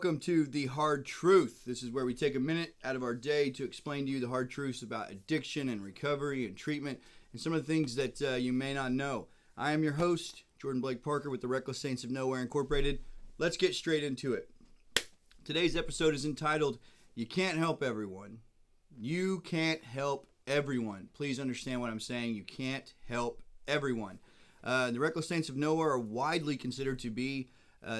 Welcome to The Hard Truth. This is where we take a minute out of our day to explain to you the hard truths about addiction and recovery and treatment and some of the things that you may not know. I am your host, Jordan Blake Parker with the Reckless Saints of Nowhere Incorporated. Let's get straight into it. Today's episode is entitled, You Can't Help Everyone. You can't help everyone. Please understand what I'm saying. You can't help everyone. The Reckless Saints of Nowhere are widely considered to be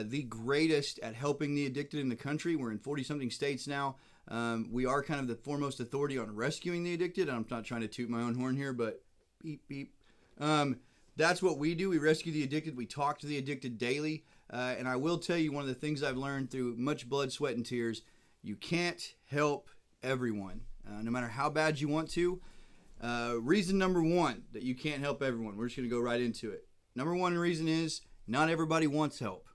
the greatest at helping the addicted in the country. We're in 40-something states now. We are kind of the foremost authority on rescuing the addicted. I'm not trying to toot my own horn here, but beep, beep. That's what we do. We rescue the addicted. We talk to the addicted daily. And I will tell you one of the things I've learned through much blood, sweat, and tears, you can't help everyone, no matter how bad you want to. Reason number one that you can't help everyone. We're just going to go right into it. Number one reason is not everybody wants help.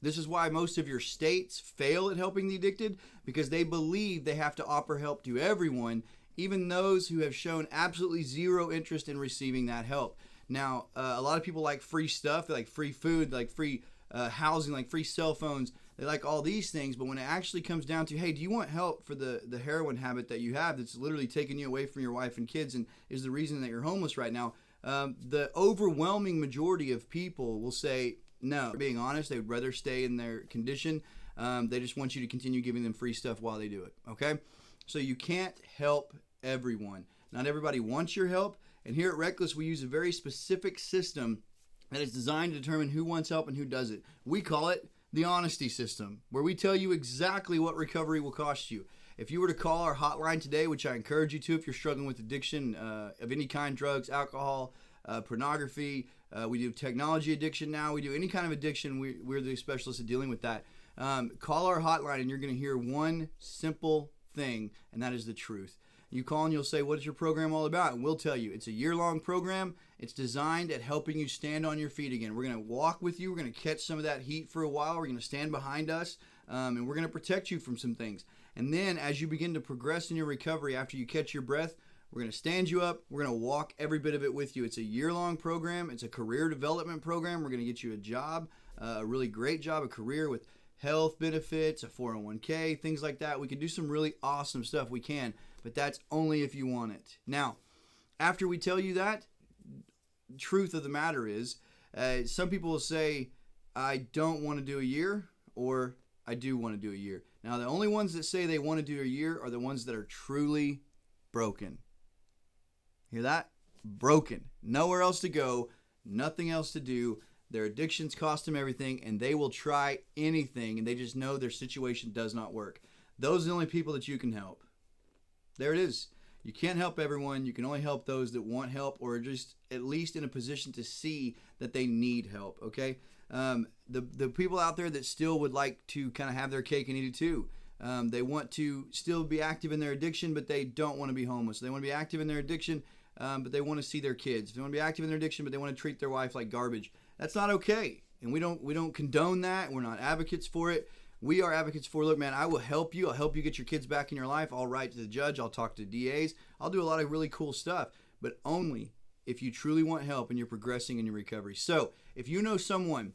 This is why most of your states fail at helping the addicted, because they believe they have to offer help to everyone, even those who have shown absolutely zero interest in receiving that help. Now, a lot of people like free stuff. They like free food, like free housing, like free cell phones. They like all these things, but when it actually comes down to, hey, do you want help for the heroin habit that you have that's literally taking you away from your wife and kids and is the reason that you're homeless right now? The overwhelming majority of people will say, no. Being honest, they would rather stay in their condition. They just want you to continue giving them free stuff while they do it, okay? So you can't help everyone. Not everybody wants your help, and here at Reckless, we use a very specific system that is designed to determine who wants help and who doesn't. We call it the honesty system, where we tell you exactly what recovery will cost you. If you were to call our hotline today, which I encourage you to if you're struggling with addiction of any kind, drugs, alcohol, pornography, we do technology addiction now, we do any kind of addiction, we're the specialists at dealing with that. Call our hotline and you're going to hear one simple thing, and that is the truth. You call and you'll say, what is your program all about? And we'll tell you. It's a year-long program. It's designed at helping you stand on your feet again. We're going to walk with you. We're going to catch some of that heat for a while. We're going to stand behind us, and we're going to protect you from some things. And then as you begin to progress in your recovery after you catch your breath, we're going to stand you up. We're going to walk every bit of it with you. It's a year-long program. It's a career development program. We're going to get you a job, a really great job, a career with health benefits, a 401k, things like that. We can do some really awesome stuff. We can, but that's only if you want it. Now, after we tell you that, truth of the matter is, some people will say, I don't want to do a year, or I do want to do a year. Now, the only ones that say they want to do a year are the ones that are truly broken. Hear that? Broken. Nowhere else to go, nothing else to do. Their addictions cost them everything, and they will try anything, and they just know their situation does not work. Those are the only people that you can help. There it is. You can't help everyone. You can only help those that want help or are just at least in a position to see that they need help, okay? The people out there that still would like to kind of have their cake and eat it too. They want to still be active in their addiction, but they don't want to be homeless. They want to be active in their addiction, but they want to see their kids. They want to be active in their addiction, but they want to treat their wife like garbage. That's not okay, and we don't condone that. We're not advocates for it. We are advocates for, look, man, I will help you. I'll help you get your kids back in your life. I'll write to the judge. I'll talk to DAs. I'll do a lot of really cool stuff, but only if you truly want help and you're progressing in your recovery. So if you know someone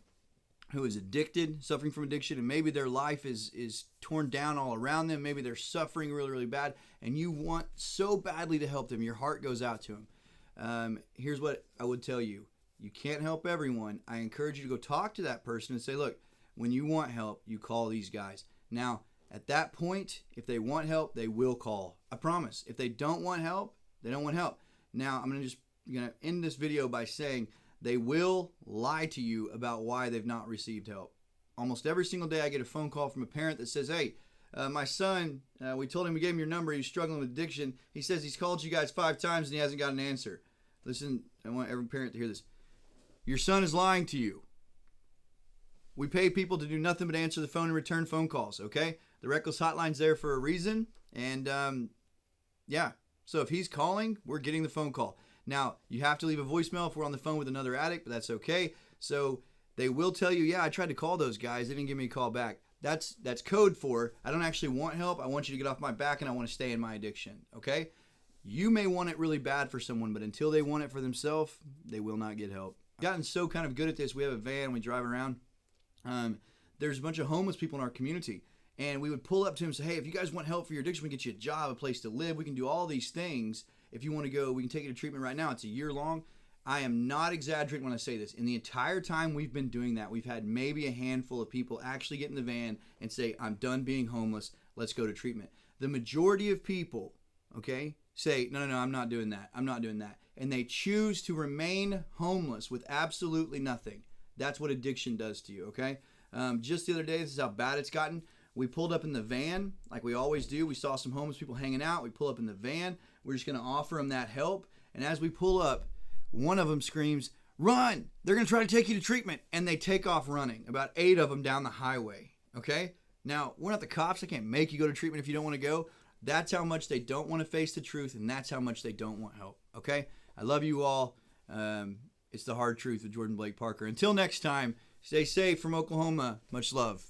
who is addicted, suffering from addiction, and maybe their life is torn down all around them, maybe they're suffering really, really bad, and you want so badly to help them, your heart goes out to them. Here's what I would tell you. You can't help everyone. I encourage you to go talk to that person and say, look, when you want help, you call these guys. Now, at that point, if they want help, they will call. I promise. If they don't want help, they don't want help. Now, I'm going to end this video by saying they will lie to you about why they've not received help. Almost every single day I get a phone call from a parent that says, hey, my son, we told him, we gave him your number, he's struggling with addiction. He says he's called you guys 5 times and he hasn't got an answer. Listen, I want every parent to hear this. Your son is lying to you. We pay people to do nothing but answer the phone and return phone calls, okay? The Reckless Hotline's there for a reason, and yeah. So if he's calling, we're getting the phone call. Now, you have to leave a voicemail if we're on the phone with another addict, but that's okay. So they will tell you, yeah, I tried to call those guys. They didn't give me a call back. That's code for, I don't actually want help. I want you to get off my back, and I want to stay in my addiction, okay? You may want it really bad for someone, but until they want it for themselves, they will not get help. I've gotten so kind of good at this. We have a van. We drive around. There's a bunch of homeless people in our community. And we would pull up to him and say, hey, if you guys want help for your addiction, we can get you a job, a place to live. We can do all these things. If you want to go, we can take you to treatment right now. It's a year long. I am not exaggerating when I say this. In the entire time we've been doing that, we've had maybe a handful of people actually get in the van and say, I'm done being homeless. Let's go to treatment. The majority of people, okay, say, no, I'm not doing that. I'm not doing that. And they choose to remain homeless with absolutely nothing. That's what addiction does to you, okay? Just the other day, this is how bad it's gotten. We pulled up in the van like we always do. We saw some homeless people hanging out. We pull up in the van. We're just going to offer them that help. And as we pull up, one of them screams, run! They're going to try to take you to treatment. And they take off running, about 8 of them down the highway, okay? Now, we're not the cops. I can't make you go to treatment if you don't want to go. That's how much they don't want to face the truth, and that's how much they don't want help, okay? I love you all. It's the hard truth with Jordan Blake Parker. Until next time, stay safe from Oklahoma. Much love.